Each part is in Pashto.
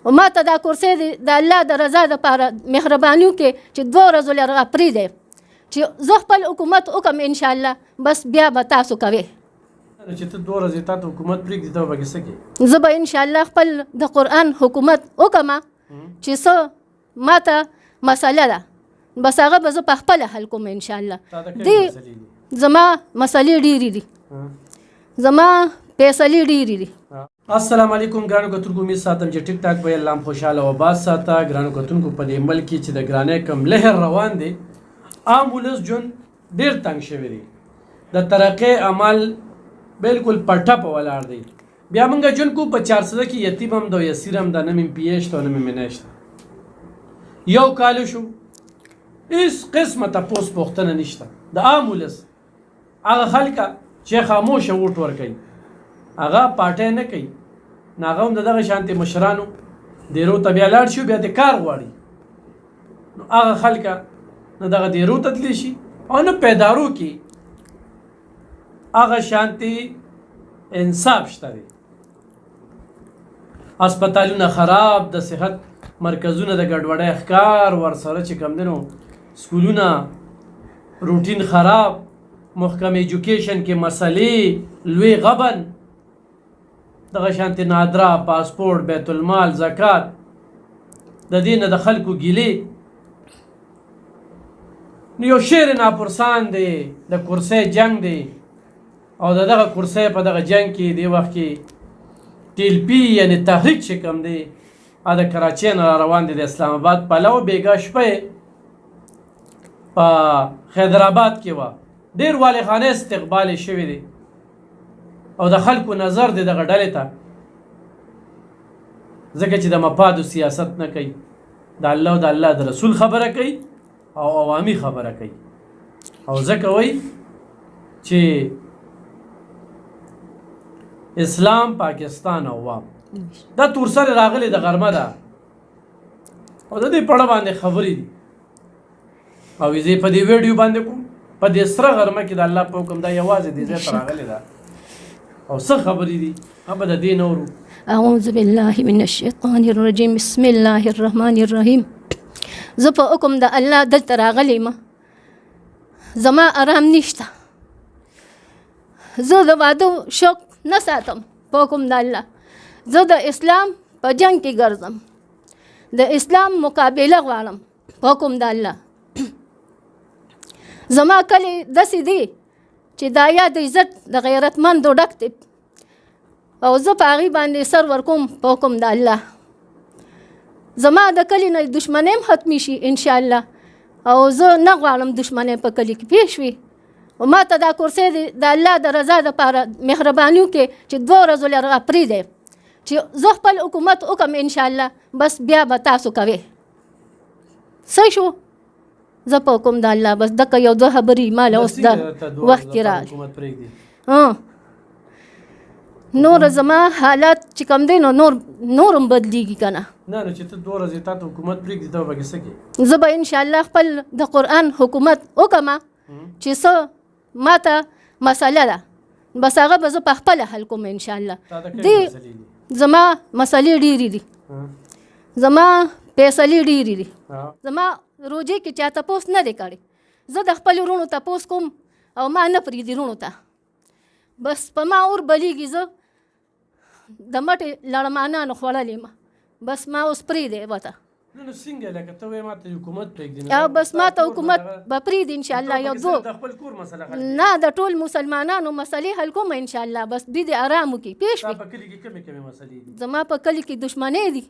او ما ته دا کرسۍ د الله د رضا دپاره مهرباني وکړې چې 2 ورځو لرې هغه پرېږدی چې زه خپل حکومت وکړم انشاءالله بس بیا به تاسو کوئ. چې ته 2 ورځې تا ته حکومت پرېږدي ته به پکې څه کوې؟ زه به انشاءالله خپل د قرآن حکومت وکړم چې څه ما ته مسله ده بس هغه به زه په خپله حل کوم انشاءالله. زما مسلې ډېرې دي، زما فیصلې ډېرې دي. السلام علیکم ګرانو کتونکو، امید ساتم چې ټیک ټاک به الله هم خوشحاله او آباد ساته. ګرانو کتونکو، په دې ملک کې چې د ګرانۍ کم لهر روان دی، عام ولس ژوند ډېر تنګ شوی دی، د ترقۍ عمل بالکل په ټپه ولاړ دی. بیا موږ ژوند کوو په 400 کې، یتیم هم ده او یسیر هم ده، نه مې پی شته او نه مې منی شته. یو کال شو هېڅ قسمه تپوس پوښتنه نشته. د عام ولس هغه خلکه چې خاموشه ووټ ورکوي، هغه پارټۍ نه کوي، نو هغه هم د دغه شانتې مشرانو دیرو ته بیا لاړ شي، بیا د کار غواړي، نو هغه خلکه نه دغه دیرو ته تللی شي او نه پیدارو کې هغه شانتې انصاف شته دی. هسپتالونه خراب، د صحت مرکزونه د ګډوډۍ ښکار ورسره چې کوم دی نو سکولونه روټین خراب، محکم ایجوکیشن کې مسلې لوی غبن، دغه شانتې نادرا، پاسپورټ، بیت المال، زکات، د دې نه د خلکو ګیلې. نو یو شعر ناپرسان دی، د کرسۍ جنگ دی، او د دغه کرسۍ په دغه جنگ کې دی وخت کې ټی پی یعنی تحریک چې کوم دی د کراچۍ نه را روان دی د اسلام آباد پلو. بیګا شپه په حیدرآباد کې وه، ډېر والخانه استقبال یې شوی دی او د خلکو نظر دی دغه ډلې ته، ځکه چې د مفادو سیاست نه کوي، د الله او د الله د رسول خبره کوي او عوامي خبره کوي. او ځکه وایي چې اسلام، پاکستان او عوام دا تور سره راغلی د غرمه ده او د دې په اړه باندې خبرې دي او زه په دې ویډیو باندې کوم په دې سره غرمه کې د الله په حکم دا یوازې دې ځای ته راغلی ده او څه خبرې دي هغه د دې نورو. اعوذ بالله من الشیطان الرجیم، بسم الله الرحمن الرحیم. زه په حکم د الله دلته راغلی یم، زما آرام نشته، زه د واده شوق نه ساتم په حکم د الله، زه د اسلام په جنگ کې ګرځم، د اسلام مقابله غواړم په حکم د الله. زما کلی داسې دی چې دا یا د عزت د غیرتمندو ډک دی او زه په هغې باندې سر ورکوم په حکم د الله. زما د کلي نه دشمنۍ هم ختمې شي انشاءالله او زه نه غواړم دشمنۍ په کلي کې پېښ وي. او ما ته دا کرسۍ د الله د رضا دپاره مهرباني وکړې چې 2 ورځو لرې هغه پرېږدی چې زه خپل حکومت وکړم انشاءالله بس بیا به تاسو کوئ. صحیح شو؟ زه په حکم د الله بس دکه یو 2 خبرې مال اوس د وخت کې راغلي. نور زما حالات چې کوم دی نو نور هم بدلیږي که نه. نه چې ته 2 ورځې تا ته حکومت پرېږدي ته به پکې څه کوې؟ زه به انشاءالله خپل د قرآن حکومت وکړم چې څه ما ته مسله ده بس هغه به زه په خپله حل کوم انشاءالله. زما مسلې ډېرې دي، زما فیصلې ډېرې دي، زما روجې کې چا تپوس نه دی کړی، زه د خپلو وروڼو تپوس کوم او ما نه پرېږدي وروڼو ته، بس په ما اور بلیږي. زه د مټې لړمانانو خوړلې یم، بس ما اوس پرېږدی ورته. نو څنګه لکه ته وایې ما ته حکومت پرېږدي؟ بس ما ته حکومت به پرېږدي انشاءالله یو 2 د خپل کور مسله حل نه د ټول مسلمانانو مسلې حل کوم انشاءالله بس دوی دې ارام وکړي پېښ وي. په کلي کې کومې مسلې دي؟ زما په کلي کې دښمنۍ دي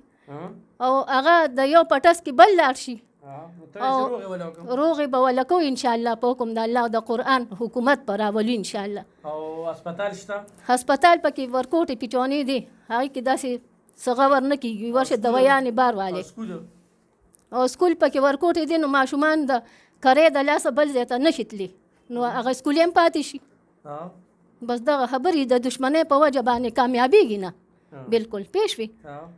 او هغه د یو پټس کې بل لاړ شي او روغې به وله کوو انشاءالله په حکم د الله او د قرآن حکومت به راولي انشاءالله. او هسپتال شته؟ هسپتال پکې ورکوټې پیچونې دي، هغې کې داسې څه غور نه کېږي، ورشه دوایانې بار والې او سکول پکې ورکوټې دي نو ماشومان د کرې د لاسه بل ځای ته نشي تللی نو هغه سکول هم پاتې شي. بس دغه خبرې د دښمنۍ په وجه باندې کامیابېږي نه بالکل پېښ وي.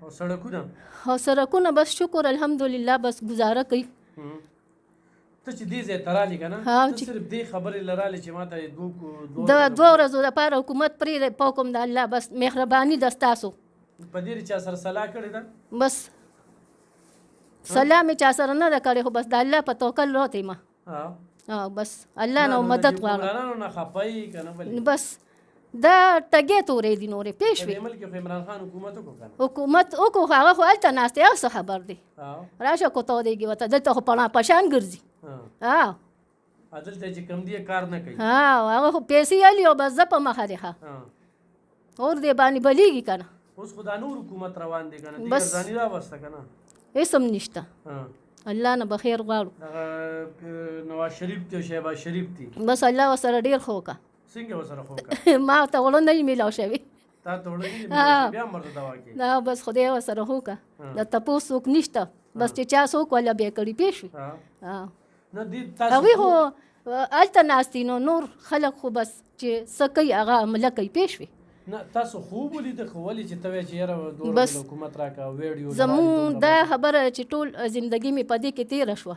او سړکونه؟ او سړکونه بس شکر الحمدلله بس ګزاره کوي. ته چې دې ځای ته رالې که نه ته صرف دې خبرې له رالې چې ما ته د 2 ورځو لپاره حکومت پرېږدی په حکم د الله بس مهرباني ده ستاسو په دې چا سره صلاح کړې ده؟ بس صلاح مې چا سره نه ده کړې، خو بس د الله په توکل راته ما بس الله نه مدد غواړم. نه خپای کنه بل بس دا ټګې تورې دي نورې پیش وي. په ملک کې عمران خان حکومت وکړ کنه، حکومت وکړو، هغه خو هلته ناست دی، هغه څه خبر دی؟ راشه کوتاه دیږي ورته، دلته خو پړا پشان ګرځي. دلته چې کم دی کار نه کوي. هغه خو پیسې علي او بس زه په مخه دی اور دې باندې بلیږي کنه. اوس خو دا نور حکومت روان دی کنه، دې ځاني راوسته کنه، هېڅ هم نشته. الله نه بخیر غواړو. نواز شریف ته شهباز شریف تی بس الله ورسره ډېر ښه وکړه. څنګه ورسره ښه وکړه؟ ما ته وړو نه میلاو شوي، تا ته وړو نه میلاو بیا مرته دوا کې نه، بس خدای ورسره ښه وکړه. د تپوس څوک نشته، بس چې چا څوک ولا بیا کړي پیش وي. هغوی خو هلته ناست دي، نو نور خلک خو بس چې څه کوي هغه عمله کوي پیش وي. نه تاسو خوب ولید خو ولې چې ته چې یاره دوره حکومت راکا ویډیو زمون دا خبره چې ټول زندگی مې په دې کې تیره شوه،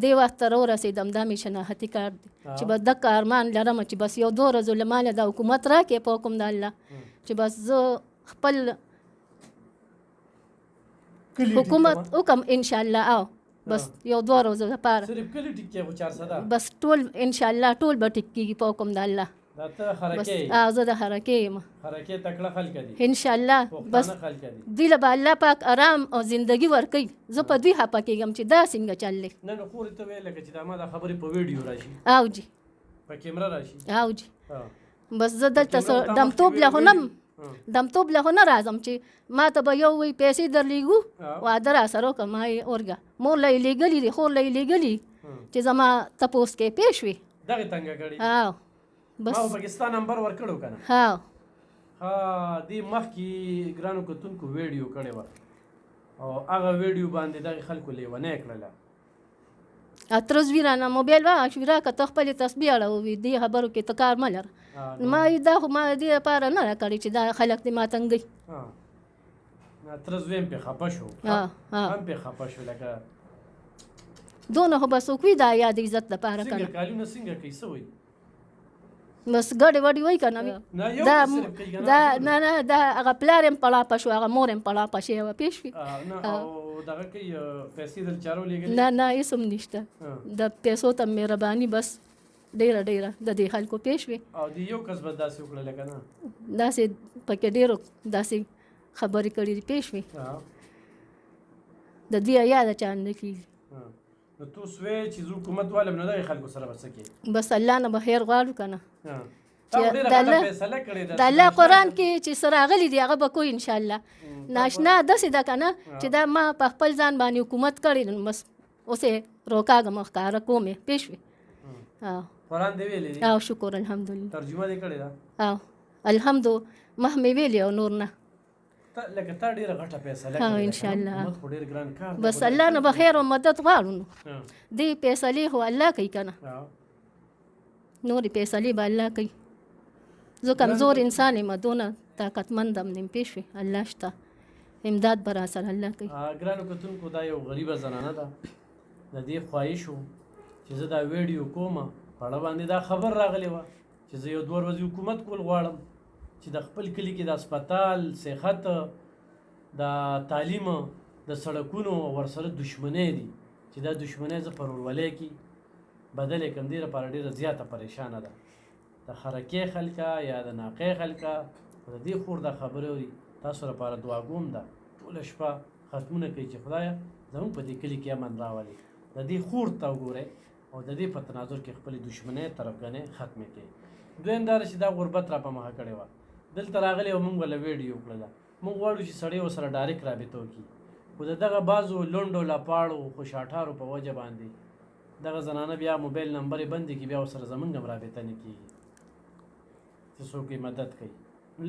دې وخت ته راورسېدم. دا مې شناختي کار دی چې بس دغه ارمان لرم چې بس یو 2 ورځو له ماله د حکومت راکې په حکم د الله، چې بس زه خپل حکومت وکم انشاءالله. بس یو 2 ورځو لپاره صرف کلی ټیک کې 400 بس ټول انشاءالله ټول به ټیک کېږي په حکم د الله. دا ته حرکت زه د حرکت یم، حرکت تکړه خلک دي انشاءالله. بس دوی له به الله پاک آرام او زندگی ورکوي. زه په دوی خفه کېږم چې دا څنګه چللی. نه نو خور ته ویل چې دا ما دا خبرې په ویډیو راشي او جی په کیمرا راشي او جی. بس زه دلته دمتوب له هنم دمتوب له نه راځم چې ما ته به یو وی پیسې درلیږو واده را سره وکړه. ما یې اورګه مور له یې لیږلي دي، خور له یې لیږلي چې زما تپوس کې پیش وي. دغه تنګه کړي بس ما پاکستان نمبر ورکړو کنه. دې مخکې ګرانو کتونکو ویډیو کړې وه او هغه ویډیو باندې دغه خلکو لیونی کړله. اترز ویرانه موبایل واشویرا که ته خپلې تسبیح اړوي دې خبرو کې ته کار مه لره. ما دا خو ما دې لپاره نه راکړې چې دا خلک دې ما تنګوي. اترز ویم پې خفه شو، هم پې خفه شو لکه دونه خو به څوک وي دا یاد عزت لپاره کنه. څنګه کالونه څنګه کوي څه وایي؟ بس ګډې وډې وایي که نه دا نه نه دا هغه پلار یم پړاپه شو، هغه مور یم پړاپه شي وه پیش وي. دغه کوي پیسې دل چارو لیږلي؟ نه نه هېڅ هم نشته. د پیسو ته مهرباني بس ډېره ډېره د دې خلکو پیش وي. او د یو کس به داسې وکړه لکه نه داسې پکې ډېرو داسې خبرې کړي دي پیش وي. د دې یاده چا نه کېږي. نو تو سوې چې زه حکومت والم نو دغې خلکو سره به څه کوې؟ بس الله نه به خیر غواړو که نه. د الله قرآن کې چې څه راغلي دي هغه به کوو انشاءالله. ناشنا داسې ده که نه چې دا ما په خپل ځان باندې حکومت کړی نو بس اوس یې روکاږم ښکاره کوم یې پیش وي. قرآن دې ویلی دی؟ او شکر الحمدلله. ترجمه دې کړې ده؟ او الحمدو مخ مې ویلې او نور نه. لکه تا ډېره غټه فیصله کړې انشاءالله. مخ خو ډېر ګران کار بس الله نه به خیر او مدد غواړو. نو دې فیصلې خو الله کوي که نه، نورې فیصلې به الله کوي. زه کمزور انسان یم، دونه طاقتمند هم نیم پیش وي. الله شته، امداد به را سره الله کوي. ګرانو کتونکو دا یو غریبه زنانه ده، د دې خواهش و چې زه دا ویډیو کوم په اړه باندې دا خبر راغلی وه چې زه یو 2 ورځې حکومت کول غواړم چې د خپل کلي کې د اسپتال، صحت، د تعلیم، د سړکونو ورسره دشمنۍ دي چې دا دشمنۍ زه په ورورولۍ کې بدل یې کړم. دې لپاره ډېره زیاته پریشانه ده د خرکې خلکه یا د ناقې خلکه. د دې خور دا خبرې اوري تاسو لپاره دعا کوم ده ټوله شپه ختمونه کوي چې خدایه زموږ په دې کلي کې امن راولي. د دې خور ته وګورئ او د دې په تناظر کې خپلې دشمنۍ طرفګنۍ ختمې کړئ. دویم دا ده چې دا غربت را په مخه کړې وه، دلته راغلی او موږ وله ویډیو کړله. موږ غواړو چې سړی ورسره ډایرکټ رابطه وکړي، خو د دغه بعضو لنډو لپاړو خوشاټارو په وجه باندې دغه زنانه بیا موبایل نمبر یې بندې کړي، بیا ورسره زموږ هم رابطه نه کېږي چې څوک یې مدد کوي.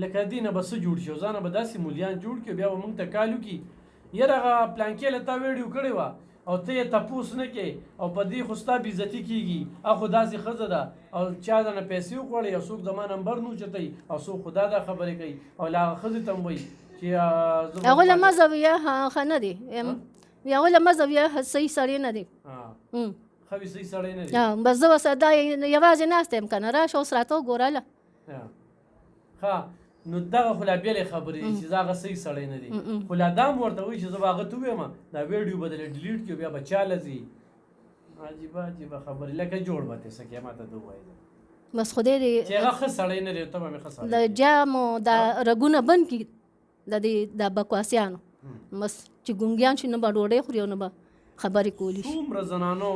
لکه دې نه به څه جوړ شي او ځانه به داسې مولیان جوړ کړي بیا به موږ ته کال وکړي یاره هغه پلانکې له تا ویډیو کړې وه او ته یې تپوس نه کوې او په دې خو ستا بېعزتي کېږي. خو داسې ښځه ده او چا دنه پیسې وخوړې او څوک زما نمبر نه اوچتوي او څوک خو دا خبرې کوي او له هغه ښځې ته هم وایي چې هغوی له مذهب یا ښه نه دی، هغوی له مذهب یا صحیح سړی نه دی، ښه وي صحیح سړی نه دی. بس زه ورسره دا یوازې ناسته یم که نه راشه اوس راته وګوره هله. ښه نو دغه خو لا بېلې خبرې دي چې زه هغه صحیح سړی نه دی خو لا دا هم ورته وایي چې زه به هغه ته ووایم دا ویډیو به دله ډیلیټ کړي بیا به چاله ځي عجیبه عجیبه خبرې لکه جوړ به ته څه کې ما ته ده ووایي بس خدای چې دې هغه ښه سړی نه دی ته به مې ښه سړی د جامو دا رګونه بند کړي د دې د بکواسیانو بس چې ګونګیان شي نه به ډوډۍ خوري او نه به خبرې کولی شي څومره زنانو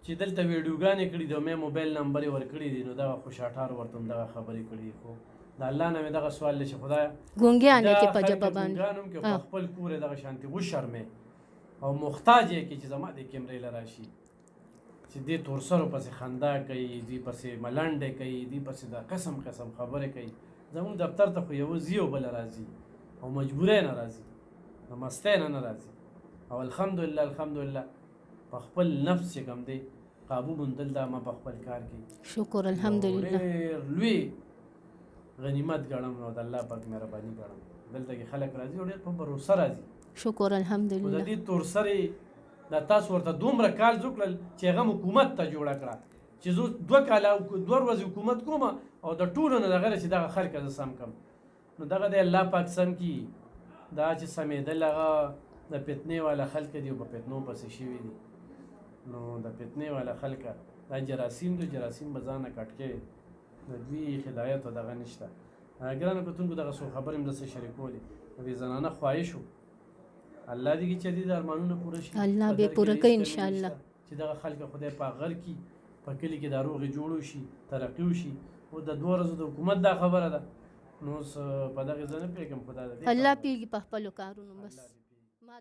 چې دلته ویډیوګانې کړي دي او مې موبایل نمبر یې ورکړي دي نو دغه خوشاټار ورته هم دغه خبرې کړي دي خو د الله نه مې دغه سوال دی چې خدایه ګونګیان یې کې په دا ژبه خلک باندې ګونګیان هم کې په خپل کور یې دغه شانتې وشرمې او محتاج یې کې چې زما دې کیمرې له راشي چې دې تورسرو پسې خندا کوي دې پسې ملنډې کوي دې پسې د قسم قسم خبرې کوي زموږ دفتر ته خو یوه ځي او بله راځي او مجبوری نه راځي د مستۍ نه راځي او الحمدلله الحمدلله په خپل نفس چې کوم دی قابو موندل دا ما په خپل کار کې شکر الحمدلله ډېر لوی غنیمت ګڼم نو د الله پاک مهرباني ګڼم دلته کې خلک راځي او ډېر په بروسه راځي شکر خو د الحمدلله دې تورسرې دا تاسو ورته دومره کال وکړل چې هغه حکومت ته جوړه کړه چې زه 2 کاله 2 ورځې حکومت کوم او د ټولو نه دغه چې دغه خلک زه سم کم نو دغه د الله پاک سم کی دا چې سمېدل هغه د فتنې والا خلک دي او په فتنو پسې شوي دي نو د فتنې والا خلک دا جراثیم دي جراثیم به ځانه کټ کې د دوی هدایت او دغه نشته ګرانو کتونکو دغه څو خبرې هم داسې شریکولې د دې زنانه خواهش و الله دې چې دې د ارمانونه پوره شي الله به پوره کوي ان شاء الله چې دغه خلک خدای په غر کې په کلی کې د روغې جوړو شي ترقي وشي او د 2 ورځو د حکومت دا خبره ده نو په دغه ځای نه پرېږدم خدا دې الله پیږي په خپلو کارونو بس ما